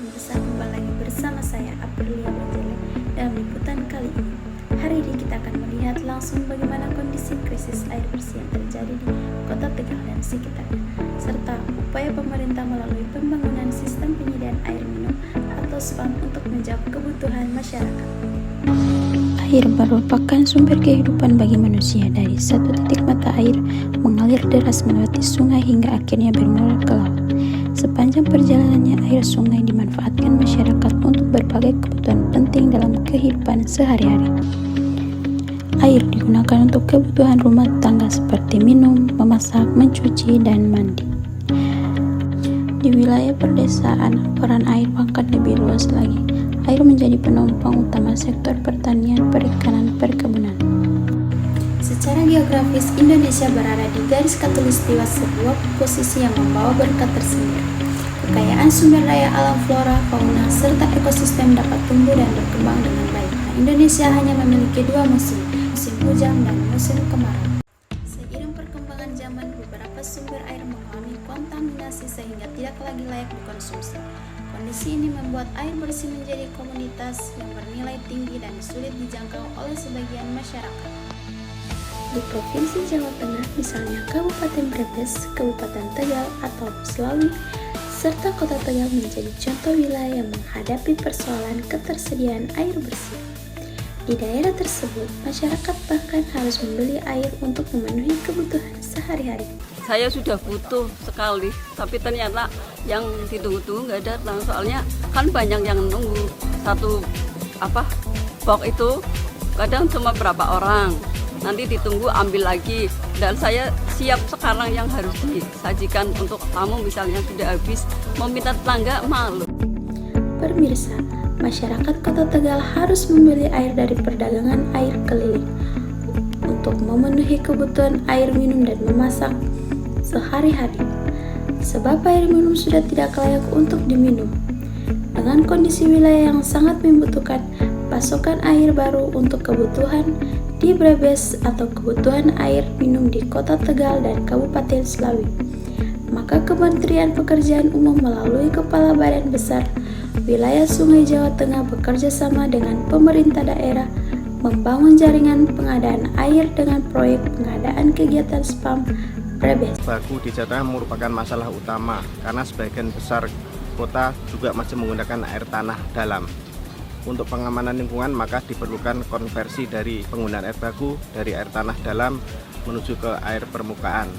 pemirsa, kembali lagi bersama saya Aprilia Bajele dalam liputan kali ini. Hari ini kita akan melihat langsung bagaimana kondisi krisis air bersih yang terjadi di Kota Tegal dan sekitarnya, serta upaya pemerintah melalui pembangunan sistem penyediaan air minum atau SPAM untuk menjawab kebutuhan masyarakat. Air merupakan sumber kehidupan bagi manusia. Dari satu titik mata air mengalir deras melewati sungai hingga akhirnya bermuara ke laut. Sepanjang perjalanannya, air sungai dimanfaatkan masyarakat untuk berbagai kebutuhan penting dalam kehidupan sehari-hari. Air digunakan untuk kebutuhan rumah tangga seperti minum, memasak, mencuci, dan mandi. Di wilayah perdesaan, peran air bahkan lebih luas lagi. Air menjadi penopang utama sektor pertanian, perikanan, perkebunan. Secara geografis, Indonesia berada di garis khatulistiwa, sebuah posisi yang membawa berkat tersendiri. Kekayaan sumber daya alam, flora, fauna, serta ekosistem dapat tumbuh dan berkembang dengan baik. Indonesia hanya memiliki dua musim, musim hujan dan musim kemarau. Seiring perkembangan zaman, beberapa sumber air mengalami kontaminasi sehingga tidak lagi layak dikonsumsi. Kondisi ini membuat air bersih menjadi komoditas yang bernilai tinggi dan sulit dijangkau oleh sebagian masyarakat. Di Provinsi Jawa Tengah, misalnya Kabupaten Brebes, Kabupaten Tegal, atau Slawi, serta Kota Tegal menjadi contoh wilayah yang menghadapi persoalan ketersediaan air bersih. Di daerah tersebut, masyarakat bahkan harus membeli air untuk memenuhi kebutuhan sehari-hari. Saya sudah butuh sekali, tapi ternyata yang ditunggu-tunggu nggak datang. Soalnya kan banyak yang nunggu satu box itu, kadang cuma berapa orang. Nanti ditunggu ambil lagi, dan saya siap sekarang yang harus disajikan untuk tamu misalnya sudah habis, mau minta tetangga malu. Pemirsa, masyarakat Kota Tegal harus membeli air dari perdagangan air keliling untuk memenuhi kebutuhan air minum dan memasak sehari-hari, sebab air minum sudah tidak layak untuk diminum. Dengan kondisi wilayah yang sangat membutuhkan pasokan air baru untuk kebutuhan di Brebes atau kebutuhan air minum di Kota Tegal dan Kabupaten Slawi, maka Kementerian Pekerjaan Umum melalui Kepala Badan Besar Wilayah Sungai Jawa Tengah bekerja sama dengan pemerintah daerah membangun jaringan pengadaan air dengan proyek pengadaan kegiatan SPAM Brebes. Baku di Jawa Tengah merupakan masalah utama karena sebagian besar kota juga masih menggunakan air tanah dalam. Untuk pengamanan lingkungan maka diperlukan konversi dari penggunaan air baku dari air tanah dalam menuju ke air permukaan.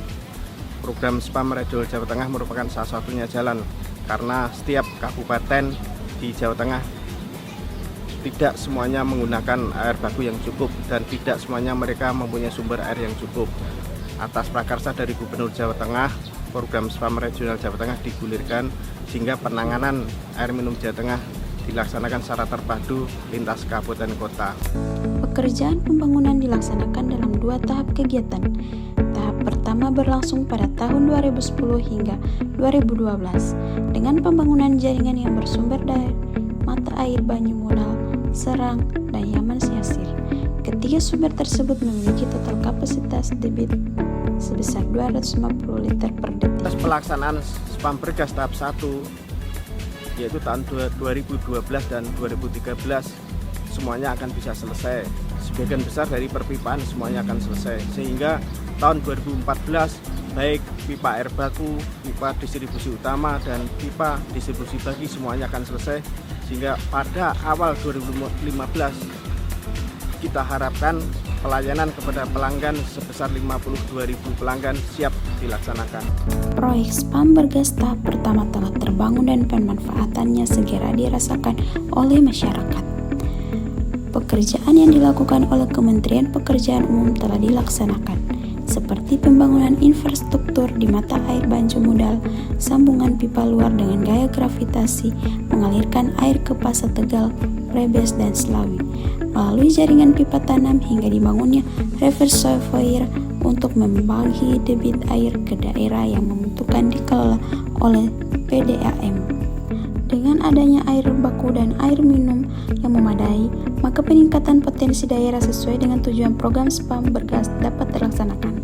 Program SPAM Regional Jawa Tengah merupakan salah satunya jalan karena setiap kabupaten di Jawa Tengah tidak semuanya menggunakan air baku yang cukup dan tidak semuanya mereka mempunyai sumber air yang cukup. Atas prakarsa dari Gubernur Jawa Tengah, program SPAM Regional Jawa Tengah digulirkan sehingga penanganan air minum Jawa Tengah dilaksanakan secara terpadu lintas kabupaten kota. Pekerjaan pembangunan dilaksanakan dalam dua tahap kegiatan. Tahap pertama berlangsung pada tahun 2010 hingga 2012 dengan pembangunan jaringan yang bersumber dari mata air Banyumunal, Serang, dan Yaman Siasir. Ketiga sumber tersebut memiliki total kapasitas debit sebesar 250 liter per detik. Pelaksanaan SPAM Bergas tahap 1 yaitu tahun 2012 dan 2013 semuanya akan bisa selesai. Sebagian besar dari perpipaan semuanya akan selesai, sehingga tahun 2014 baik pipa air baku, pipa distribusi utama, dan pipa distribusi bagi semuanya akan selesai, sehingga pada awal 2015 kita harapkan pelayanan kepada pelanggan sebesar 52.000 pelanggan siap dilaksanakan. Proyek SPAM Bergas tahap pertama telah terbangun dan pemanfaatannya segera dirasakan oleh masyarakat. Pekerjaan yang dilakukan oleh Kementerian Pekerjaan Umum telah dilaksanakan, seperti pembangunan infrastruktur di mata air Banyumunal, sambungan pipa luar dengan gaya gravitasi mengalirkan air ke Pasar Tegal, Brebes, dan Slawi, melalui jaringan pipa tanam hingga dibangunnya reservoir untuk membagi debit air ke daerah yang membutuhkan dikelola oleh PDAM. Dengan adanya air baku dan air minum yang memadai, maka peningkatan potensi daerah sesuai dengan tujuan program SPAM Bergas dapat terlaksanakan.